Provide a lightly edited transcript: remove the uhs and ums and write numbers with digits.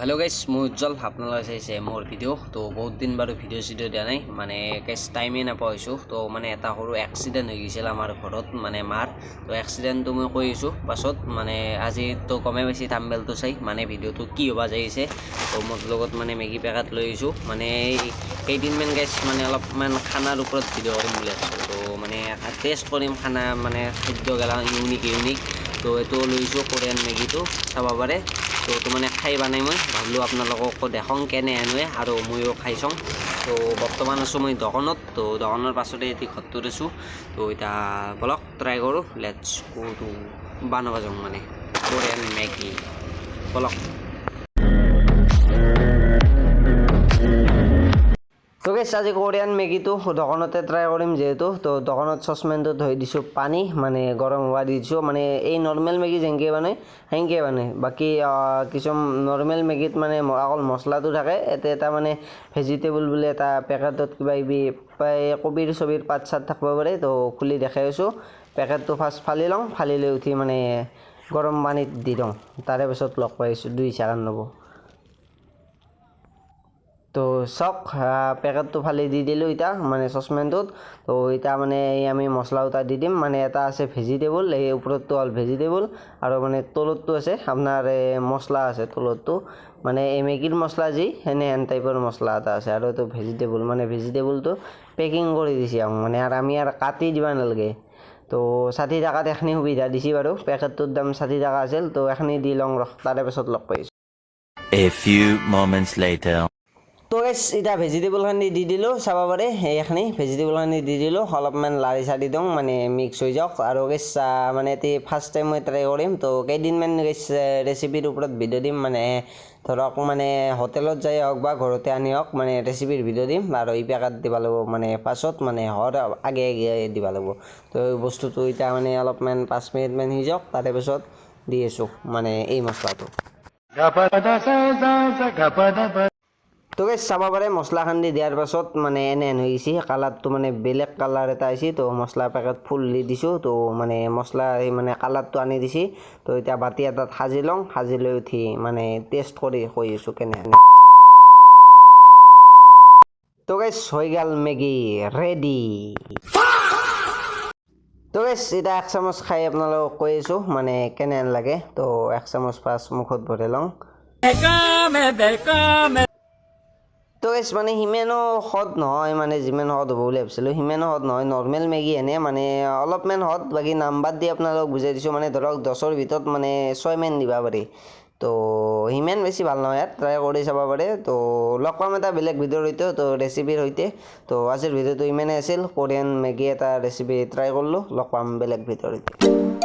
Hello guys मैं उज्जवल আপনাৰা চাইছে মোৰ ভিডিও তো বহুত দিন বাৰু ভিডিও দিয়া নাই মানে গাইস টাইমে নাপাইছো তো মানে এটা সৰু এক্সিডেন্ট হৈ গৈছিল আমাৰ ঘৰত মানে মাৰ তো এক্সিডেন্টটো মই কৈছো পাছত মানে আজি তো কমে বেছি থাম্বনেলটো চাই মানে ভিডিওটো কি হবা যাইছে তো মোৰ লগত মানে মেগি পেকেট লৈ আইছো মানে এই দিনমান গাইস মানে অলপমান খানাৰ ওপৰত ভিডিও কৰিম বুলি আছো তো মানে টেষ্ট কৰিম খানা মানে খাদ্য গলা ইউনিক তো এটো লৈছো কোৰিয়ান মেগিটো চাবা পাৰে তো মানে খাই বানাই মই ভাবলো আপোনালোকক দেখাও কেনে আনুৱে আৰু মইও খাই চাওঁ তো বৰ্তমান আছো মই দোকানত তো দোকানৰ পাছতে এটি ঘৰটো আছো তো এটা বলক ট্ৰাই কৰো লেটস গো টু বানাবা যাওঁ মানে কোৰিয়ান মেগি বলক তো গাইস আজি কোৰিয়ান মেগিটো দোকানতে ট্ৰাই কৰিম যেহেতু তো দোকানত সসপেনটো ধুই দিছো পানী মানে গৰম হোৱা দিছো মানে এই নরমাল মেগি যেনকে মানে বাকি কিছু নরমাল মেগিত মানে অকল মছলাটো থাকে এটা মানে ভেজিটেবল বুলি এটা পেকেটত কিবা কবিৰ ছবিৰ পাত চাত থাকব পাৰে তো খুলি দেখাই আছো পেকেটটো ফাৰ্স্ট ফালি লওঁ ফালি লৈ উঠি মানে গৰম পানীত দি দিওঁ তাৰে পিছত লগ পাইছো 2 সেকেন্ড ল'ব তো সক পেকেটটো ফালি দি দিলো এটা মানে সসপেনটোত তো এটা মানে আমি মছলা উতা দি দিম মানে এটা আছে ভেজিটেবল এই উপৰটো অল ভেজিটেবল আৰু মানে তলতটো আছে আপোনাৰ মছলা আছে তলতটো মানে এই মেগিৰ মছলা যি হেন টাইপৰ মছলা এটা আছে আৰু তো ভেজিটেবল মানে ভেজিটেবলটো পেকিং কৰি দিছি মানে আৰু আমি আৰু কাটি দিবা নালাগে তো 60 টাকাত এখনি সুবিধা দিছি বাৰু পেকেটটোৰ দাম 60 টাকা আছিল তো এখনি দি লং ৰখ তাৰে পিছত লগ পাইছো A few moments later. তো গাইস এটা ভেজিটেবল খানি দি দিলো চাবা পাৰে এইখানি ভেজিটেবল খানি দি দিলো অলপমান লাৰি সাৰি দিওঁ মানে মিক্স হৈ যাওক আৰু গাইস মানে এটি ফাৰ্স্ট টাইম মই ট্ৰাই কৰিম তো কেইদিনমান গাইস ৰেচিপিৰ ওপৰত ভিডিও দিম মানে ধৰক মানে হোটেলত যাই হওক বা ঘৰতে আনি হওক মানে ৰেচিপিৰ ভিডিও দিম আৰু এই পেকেট দিবা লাগিব মানে পাছত মানে হৰ আগে দিবা লাগিব তো বস্তুটো এটা মানে অলপমান 5 মিনিট মান হৈ যাওক তাৰে পিছত দি আছো মানে এই মছলাটো তো গাইস চাবা পাৰে মছলা খান্দি দিয়াৰ পাছত মানে এনে হৈ গৈছে কালাৰটো মানে বেলেগ কালাৰ এটা আহিছে তো মছলা পেকেট ফুল দি দিছো তো মানে মছলা মানে কালাৰটো আনি দিছি তো এতিয়া বাতি এটাত সাজি লওঁ সাজি লৈ উঠি মানে টেষ্ট কৰি কৈ আছো কেনে তো গাইস হৈ গেল মেগি ৰেডি তো গাইস এটা 1 চামুচ খাই আপোনালোকক কৈ আছো মানে কেনে লাগে তো 1 চামুচ পাঁচ মুখত ভৰাই লওঁ তো গাইস মানে হিমেনো হদ নহয় মানে যিমান হদ হ'ব বুলি ভাবিছিলো হিমেনো হদ নহয় নরমাল মেগি এনে মানে অলপমান হদ বাকি নাম্বাৰ দি আপোনালোকক বুজাই দিছো মানে ধৰক 10ৰ ভিতৰত মানে 6 মান দিবা পাৰি তো হিমেন বেছি ভাল নহয় ইয়াত ট্ৰাই কৰি চাবা পাৰে তো লগ পাম এটা বেলেগ ভিডিওৰ সৈতে তো ৰেচিপিৰ সৈতে তো আজিৰ ভিডিওটো ইমানে আছিল কোৰিয়ান মেগি এটা ৰেচিপি ট্ৰাই কৰিলো লগ পাম বেলেগ ভিডিওৰ সৈতে